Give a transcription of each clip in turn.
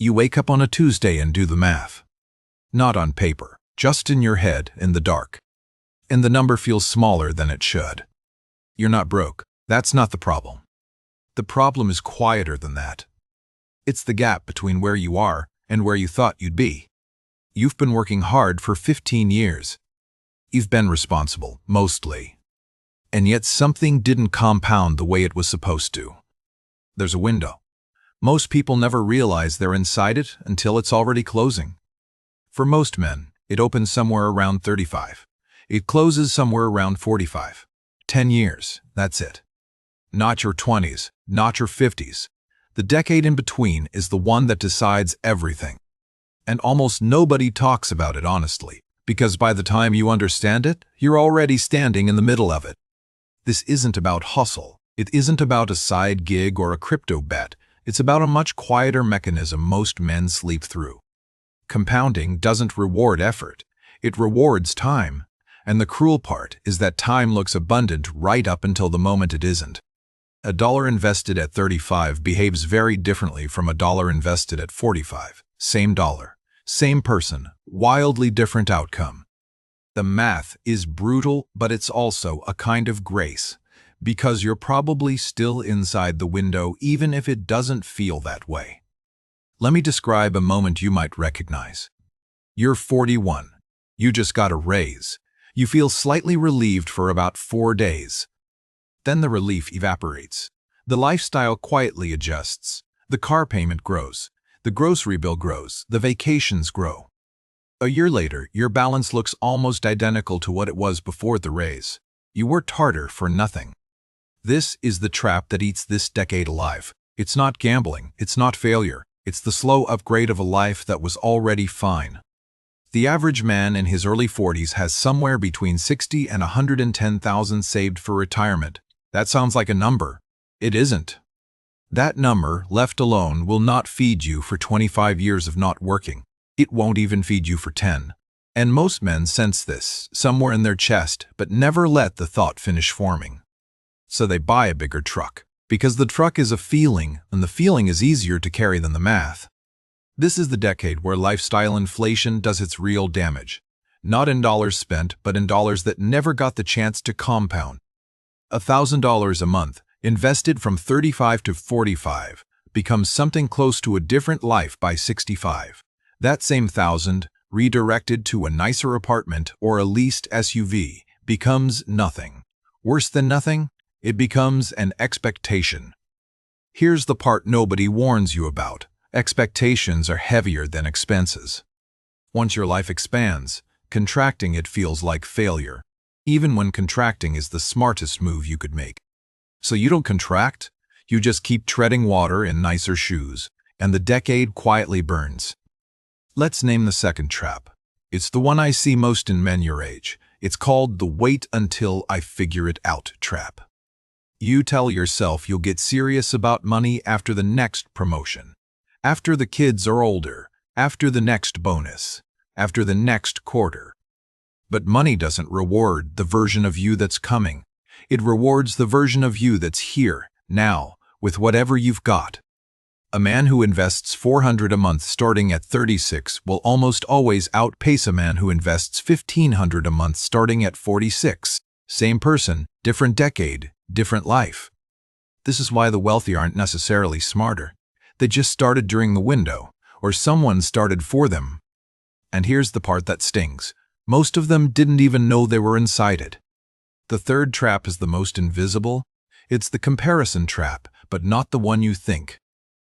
You wake up on a Tuesday and do the math. Not on paper, just in your head, in the dark. And the number feels smaller than it should. You're not broke. That's not the problem. The problem is quieter than that. It's the gap between where you are and where you thought you'd be. You've been working hard for 15 years. You've been responsible, mostly. And yet something didn't compound the way it was supposed to. There's a window. Most people never realize they're inside it until it's already closing. For most men, it opens somewhere around 35. It closes somewhere around 45. 10 years, that's it. Not your 20s, not your 50s. The decade in between is the one that decides everything. And almost nobody talks about it honestly, because by the time you understand it, you're already standing in the middle of it. This isn't about hustle. It isn't about a side gig or a crypto bet. It's about a much quieter mechanism most men sleep through. Compounding doesn't reward effort. It rewards time. And the cruel part is that time looks abundant right up until the moment it isn't. A dollar invested at 35 behaves very differently from a dollar invested at 45. Same dollar, same person, wildly different outcome. The math is brutal, but it's also a kind of grace, because you're probably still inside the window even if it doesn't feel that way. Let me describe a moment you might recognize. You're 41. You just got a raise. You feel slightly relieved for about 4 days. Then the relief evaporates. The lifestyle quietly adjusts. The car payment grows. The grocery bill grows. The vacations grow. A year later, your balance looks almost identical to what it was before the raise. You worked harder for nothing. This is the trap that eats this decade alive. It's not gambling. It's not failure. It's the slow upgrade of a life that was already fine. The average man in his early 40s has somewhere between $60,000 and $110,000 saved for retirement. That sounds like a number. It isn't. That number, left alone, will not feed you for 25 years of not working. It won't even feed you for 10. And most men sense this, somewhere in their chest, but never let the thought finish forming. So they buy a bigger truck. Because the truck is a feeling, and the feeling is easier to carry than the math. This is the decade where lifestyle inflation does its real damage. Not in dollars spent, but in dollars that never got the chance to compound. $1,000 a month, invested from 35 to 45, becomes something close to a different life by 65. That same $1,000, redirected to a nicer apartment or a leased SUV, becomes nothing. Worse than nothing? It becomes an expectation. Here's the part nobody warns you about. Expectations are heavier than expenses. Once your life expands, contracting it feels like failure, even when contracting is the smartest move you could make. So you don't contract, you just keep treading water in nicer shoes, and the decade quietly burns. Let's name the second trap. It's the one I see most in men your age. It's called the wait until I figure it out trap. You tell yourself you'll get serious about money after the next promotion, after the kids are older, after the next bonus, after the next quarter. But money doesn't reward the version of you that's coming. It rewards the version of you that's here, now, with whatever you've got. A man who invests $400 a month starting at 36 will almost always outpace a man who invests $1,500 a month starting at 46. Same person, different decade, different life. This is why the wealthy aren't necessarily smarter. They just started during the window, or someone started for them. And here's the part that stings. Most of them didn't even know they were inside it. The third trap is the most invisible. It's the comparison trap, but not the one you think.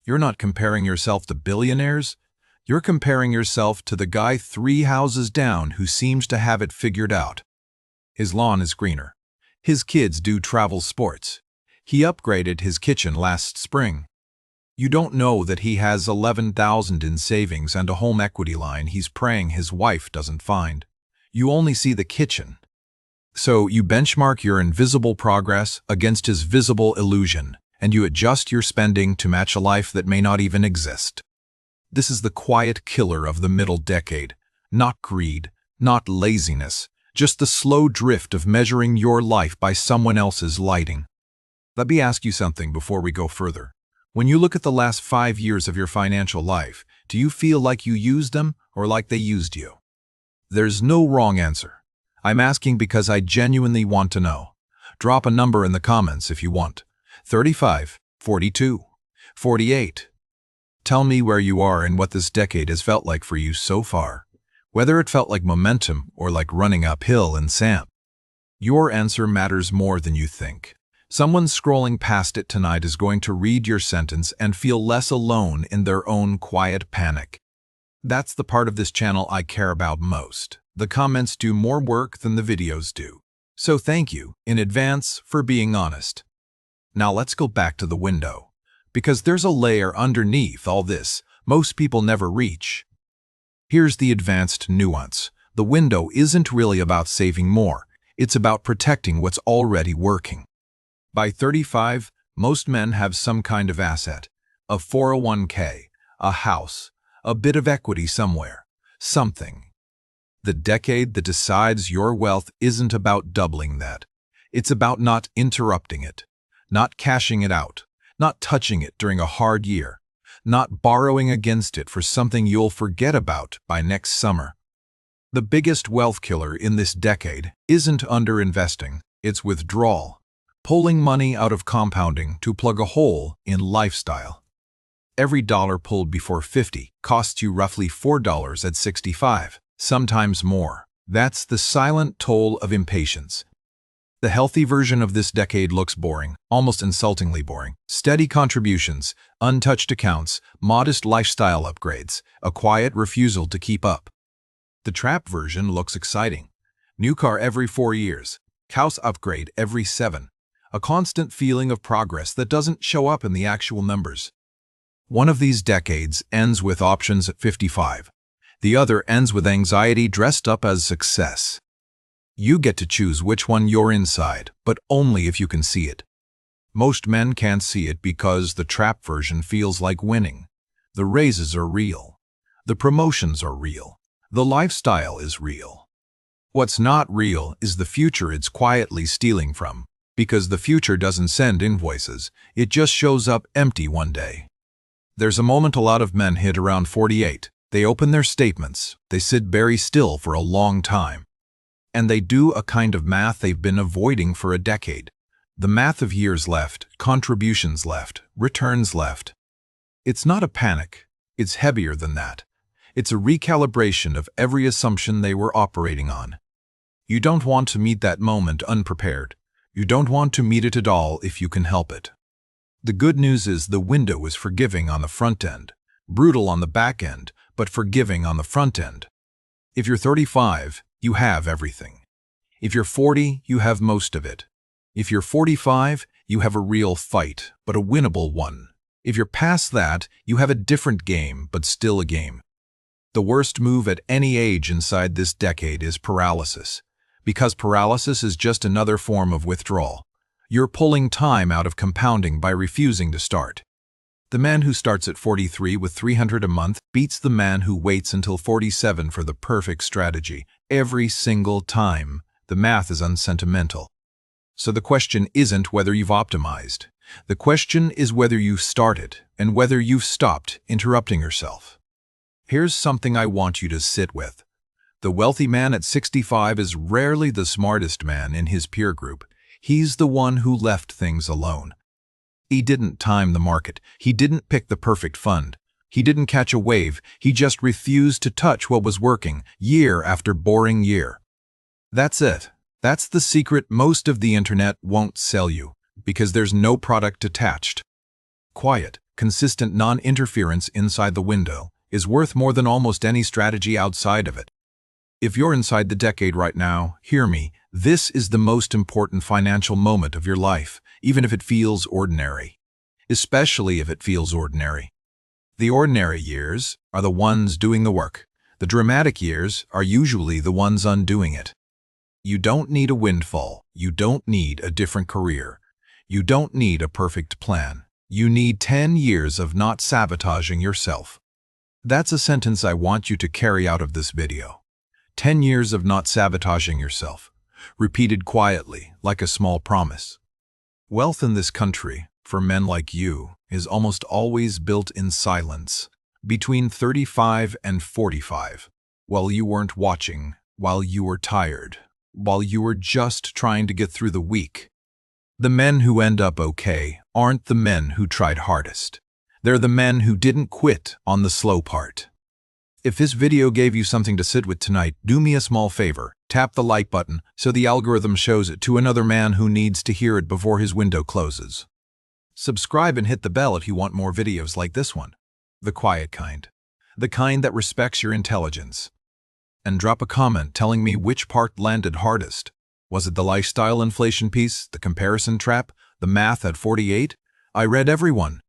You're not comparing yourself to billionaires. You're comparing yourself to the guy 3 houses down who seems to have it figured out. His lawn is greener. His kids do travel sports. He upgraded his kitchen last spring. You don't know that he has $11,000 in savings and a home equity line he's praying his wife doesn't find. You only see the kitchen. So you benchmark your invisible progress against his visible illusion, and you adjust your spending to match a life that may not even exist. This is the quiet killer of the middle decade. Not greed, not laziness, just the slow drift of measuring your life by someone else's lighting. Let me ask you something before we go further. When you look at the last 5 years of your financial life, do you feel like you used them or like they used you? There's no wrong answer. I'm asking because I genuinely want to know. Drop a number in the comments if you want. 35, 42, 48. Tell me where you are and what this decade has felt like for you so far. Whether it felt like momentum or like running uphill in sand. Your answer matters more than you think. Someone scrolling past it tonight is going to read your sentence and feel less alone in their own quiet panic. That's the part of this channel I care about most. The comments do more work than the videos do. So thank you in advance for being honest. Now let's go back to the window, because there's a layer underneath all this most people never reach. Here's the advanced nuance. The window isn't really about saving more. It's about protecting what's already working. By 35, most men have some kind of asset, a 401k, a house, a bit of equity somewhere, something. The decade that decides your wealth isn't about doubling that. It's about not interrupting it, not cashing it out, not touching it during a hard year, not borrowing against it for something you'll forget about by next summer. The biggest wealth killer in this decade isn't underinvesting, it's withdrawal, pulling money out of compounding to plug a hole in lifestyle. Every dollar pulled before 50 costs you roughly $4 at 65, sometimes more. That's the silent toll of impatience. The healthy version of this decade looks boring, almost insultingly boring. Steady contributions, untouched accounts, modest lifestyle upgrades, a quiet refusal to keep up. The trap version looks exciting. New car every 4 years, house upgrade every 7. A constant feeling of progress that doesn't show up in the actual numbers. One of these decades ends with options at 55. The other ends with anxiety dressed up as success. You get to choose which one you're inside, but only if you can see it. Most men can't see it because the trap version feels like winning. The raises are real. The promotions are real. The lifestyle is real. What's not real is the future it's quietly stealing from, because the future doesn't send invoices, it just shows up empty one day. There's a moment a lot of men hit around 48. They open their statements, they sit very still for a long time. And they do a kind of math they've been avoiding for a decade. The math of years left, contributions left, returns left. It's not a panic, it's heavier than that. It's a recalibration of every assumption they were operating on. You don't want to meet that moment unprepared. You don't want to meet it at all if you can help it. The good news is the window is forgiving on the front end, brutal on the back end, but forgiving on the front end. If you're 35, you have everything. If you're 40, you have most of it. If you're 45, you have a real fight, but a winnable one. If you're past that, you have a different game, but still a game. The worst move at any age inside this decade is paralysis, because paralysis is just another form of withdrawal. You're pulling time out of compounding by refusing to start. The man who starts at 43 with $300 a month beats the man who waits until 47 for the perfect strategy. Every single time. The math is unsentimental. So the question isn't whether you've optimized. The question is whether you've started and whether you've stopped interrupting yourself. Here's something I want you to sit with. The wealthy man at 65 is rarely the smartest man in his peer group. He's the one who left things alone. He didn't time the market. He didn't pick the perfect fund. He didn't catch a wave. He just refused to touch what was working, year after boring year. That's it. That's the secret most of the internet won't sell you, because there's no product attached. Quiet, consistent non-interference inside the window is worth more than almost any strategy outside of it. If you're inside the decade right now, hear me, this is the most important financial moment of your life, even if it feels ordinary. Especially if it feels ordinary. The ordinary years are the ones doing the work. The dramatic years are usually the ones undoing it. You don't need a windfall. You don't need a different career. You don't need a perfect plan. You need 10 years of not sabotaging yourself. That's a sentence I want you to carry out of this video. 10 years of not sabotaging yourself, repeated quietly, like a small promise. Wealth in this country, for men like you is almost always built in silence, between 35 and 45, while you weren't watching, while you were tired, while you were just trying to get through the week. The men who end up okay aren't the men who tried hardest. They're the men who didn't quit on the slow part. If this video gave you something to sit with tonight, do me a small favor. Tap the like button so the algorithm shows it to another man who needs to hear it before his window closes. Subscribe and hit the bell if you want more videos like this one. The quiet kind. The kind that respects your intelligence. And drop a comment telling me which part landed hardest. Was it the lifestyle inflation piece, the comparison trap, the math at 48? I read every one.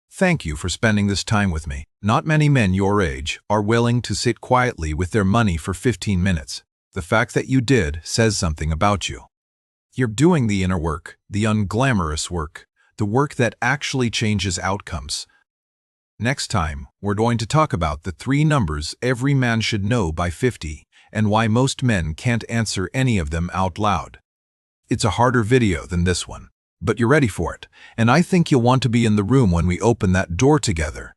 Thank you for spending this time with me. Not many men your age are willing to sit quietly with their money for 15 minutes. The fact that you did says something about you. You're doing the inner work, the unglamorous work, the work that actually changes outcomes. Next time, we're going to talk about the 3 numbers every man should know by 50 and why most men can't answer any of them out loud. It's a harder video than this one, but you're ready for it, and I think you'll want to be in the room when we open that door together.